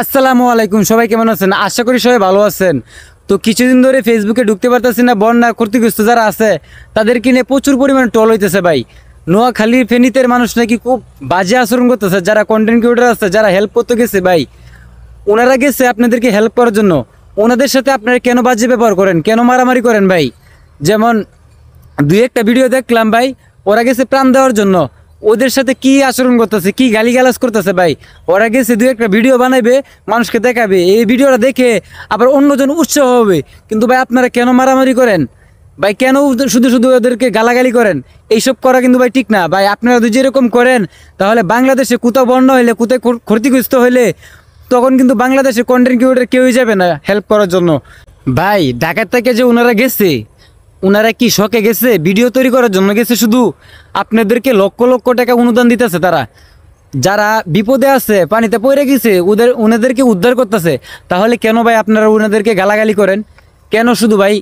আসসালামু আলাইকুম, সবাই কেমন আছেন? আশা করি সবাই ভালো আছেন। তো কিছুদিন ধরে ফেসবুকে ঢুকতে পারতেছি না, বন্যা ক্ষতিগ্রস্ত যারা আছে তাদেরকে নিয়ে প্রচুর পরিমাণে ট্রল হইতেছে ভাই। নোয়াখালী ফেনীতের মানুষ নাকি খুব বাজে আচরণ করতেছে, যারা কন্টেন্ট ক্রিয়েটর আছে, যারা হেল্প করতে গেছে ভাই, ওনারা গেছে আপনাদেরকে হেল্প করার জন্য, ওনাদের সাথে আপনারা কেন বাজে ব্যবহার করেন, কেন মারামারি করেন ভাই? যেমন দুই একটা ভিডিও দেখলাম ভাই, ওরা গেছে প্রাণ দেওয়ার জন্য, ওদের সাথে কি আচরণ করতেছে, কি গালিগালাজ করতেছে ভাই। ওরা গেছে দুই একটা ভিডিও বানাইবে, মানুষকে দেখাবে, এই ভিডিওটা দেখে আবার অন্যজন উৎসাহ হবে। কিন্তু ভাই আপনারা কেন মারামারি করেন ভাই? কেন শুধু শুধু ওদেরকে গালাগালি করেন? এইসব করা কিন্তু ভাই ঠিক না ভাই। আপনারা যদি এরকম করেন তাহলে বাংলাদেশে কোথাও বন্যা হইলে, কোথায় ক্ষতিগ্রস্ত হইলে, তখন কিন্তু বাংলাদেশে কন্টেন্ট ক্রিয়েটর কেউই যাবে না হেল্প করার জন্য। ভাই ঢাকার থেকে যে ওনারা গেছে, ওনারা কি শখে গেছে? ভিডিও তৈরি করার জন্য গেছে শুধু? আপনাদেরকে লক্ষ লক্ষ টাকা অনুদান দিতেছে তারা, যারা বিপদে আছে, পানিতে পড়ে গেছে, ওনাদেরকে উদ্ধার করতেছে। তাহলে কেন ভাই আপনারা ওনাদেরকে গালাগালি করেন? কেন শুধু ভাই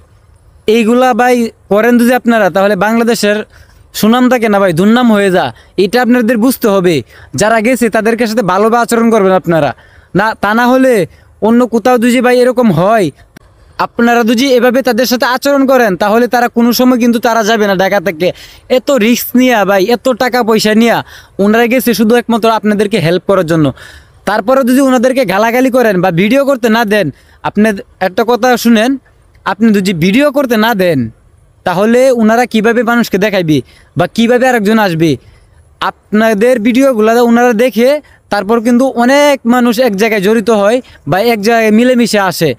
এইগুলা ভাই করেন যদি আপনারা, তাহলে বাংলাদেশের সুনাম থাকে না ভাই, দুর্নাম হয়ে যা। এটা আপনাদের বুঝতে হবে। যারা গেছে তাদেরকে সাথে ভালোভাবে আচরণ করবেন আপনারা, না তা না হলে অন্য কোথাও যদি ভাই এরকম হয়, আপনারা যদি এভাবে তাদের সাথে আচরণ করেন, তাহলে তারা কোনো সময় কিন্তু তারা যাবে না ঢাকা থেকে। এত রিস্ক নিয়ে ভাই, এত টাকা পয়সা নিয়ে ওনারা গেছে শুধু একমাত্র আপনাদেরকে হেল্প করার জন্য। তারপরে যদি ওনাদেরকে গালাগালি করেন বা ভিডিও করতে না দেন, আপনি একটা কথা শুনেন, আপনি যদি ভিডিও করতে না দেন তাহলে ওনারা কিভাবে মানুষকে দেখাইবে বা কিভাবে আরেকজন আসবে? আপনাদের ভিডিওগুলো ওনারা দেখে তারপর কিন্তু অনেক মানুষ এক জায়গায় জড়িত হয় বা এক জায়গায় মিলেমিশে আসে।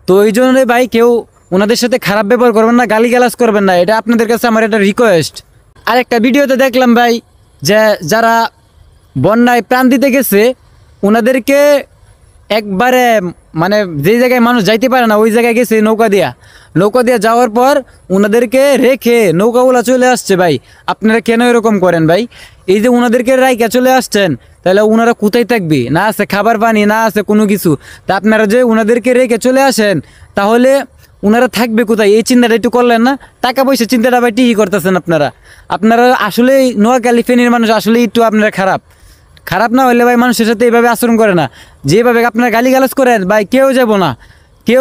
তো এই জন্য ভাই কেউ ওনাদের সাথে খারাপ ব্যবহার করবেন না, গালিগালাজ করবেন না, এটা আপনাদের কাছে আমার একটা রিকোয়েস্ট। আর একটা ভিডিওতে দেখলাম ভাই যে যারা বন্যায় প্রাণ দিতে গেছে ওনাদেরকে একবারে, মানে যে জায়গায় মানুষ যাইতে পারে না ওই জায়গায় গেছে নৌকা দিয়া যাওয়ার পর ওনাদেরকে রেখে নৌকাগুলা চলে আসছে। ভাই আপনারা কেন এরকম করেন ভাই? এই যে ওনাদেরকে রাইকা চলে আসছেন, তাহলে ওনারা কোথায় থাকবে? না আছে খাবার পানি, না আছে কোনো কিছু। তা আপনারা যে ওনাদেরকে রেখে চলে আসেন, তাহলে ওনারা থাকবে কোথায়? এই চিন্তাটা একটু করলেন না? টাকা পয়সা চিন্তাটা ভাই ঠিকই করতেছেন আপনারা আসলেই নোয়াখালী ফেনীর মানুষ আসলেই একটু আপনারা খারাপ না হলে ভাই মানুষের সাথে এইভাবে আচরণ করে না। যেভাবে আপনারা গালিগালাজ করেন ভাই, কেউ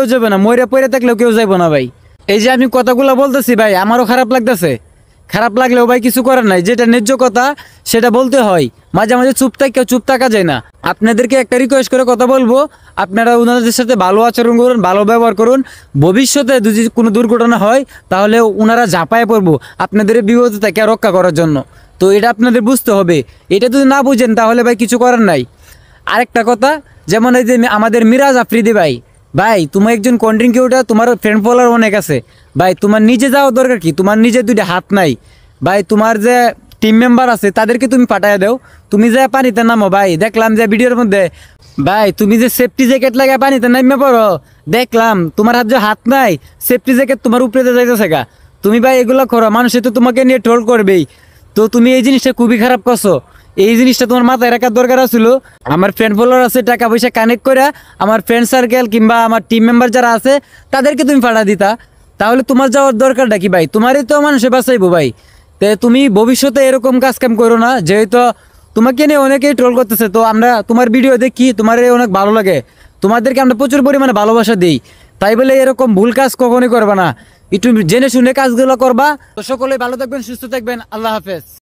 যাবে না, মরে পড়ে থাকলেও কেউ যাবো না ভাই। এই যে আমি কথাগুলো বলতেছি ভাই, আমারও খারাপ লাগতেছে, খারাপ লাগলেও ভাই কিছু করার নাই। যেটা ন্যায্য কথা সেটা বলতে হয়, মাঝে মাঝে চুপ থাকা যায় না। আপনাদেরকে একটা রিকোয়েস্ট করে কথা বলবো, আপনারা ওনাদের সাথে ভালো আচরণ করুন, ভালো ব্যবহার করুন। ভবিষ্যতে যদি কোনো দুর্ঘটনা হয় তাহলে ওনারা ঝাঁপায় পড়বো আপনাদের বিপদ থেকে রক্ষা করার জন্য। তো এটা আপনাদের বুঝতে হবে। এটা যদি না বুঝেন তাহলে ভাই কিছু করার নাই। আরেকটা কথা, যেমন এই যে আমাদের মিরাজ আফ্রিদি ভাই তুমি একজন কন্টেন্ট ক্রিয়েটর, তোমার ফ্রেন্ড ফলোয়ার অনেক আছে ভাই, তোমার নিজে যাওয়ার দরকার কি? তোমার নিজে দুইটা হাত নাই ভাই, তোমার যে টিম মেম্বার আছে তাদেরকে তুমি পাঠাইয়া দাও, তুমি যে পানিতে নামো। ভাই দেখলাম যে ভিডিওর মধ্যে ভাই তুমি যে সেফটি জ্যাকেট লাগিয়ে পানিতে নামে পড়ো, দেখলাম তোমার হাত নাই, সেফটি জ্যাকেট তোমার উপরে যাইতেছে গা। তুমি ভাই এগুলো করো, মানুষে তো তোমাকে নিয়ে ট্রোল করবেই। তো তুমি এই জিনিসটা খুবই খারাপ করছো। এই জিনিসটা তোমার মাথায় রাখার দরকার ছিল। আমার ফ্রেন্ড ফলোয়ার আছে, টাকা পয়সা কানেক্ট করে আমার ফ্রেন্ড সার্কেল কিংবা আমার টিম মেম্বার যারা আছে তাদেরকে তুমি পাঠা দিতা, তাহলে তোমার যাওয়ার দরকারটা কি ভাই? তোমারই তো মানুষে বাঁচাইবো ভাই। তো তুমি ভবিষ্যতে এরকম কাম করো না, যেহেতু তোমাকে নিয়ে অনেকেই ট্রোল করতেছে। তো আমরা তোমার ভিডিও দেখি, তোমার অনেক ভালো লাগে, তোমাদেরকে আমরা প্রচুর পরিমাণে ভালোবাসা দিই। তাই বলে এরকম ভুল কাজ কখনই করবা না, একটু জেনে শুনে কাজগুলো করবা। তো সকলে ভালো থাকবেন, সুস্থ থাকবেন, আল্লাহ হাফেজ।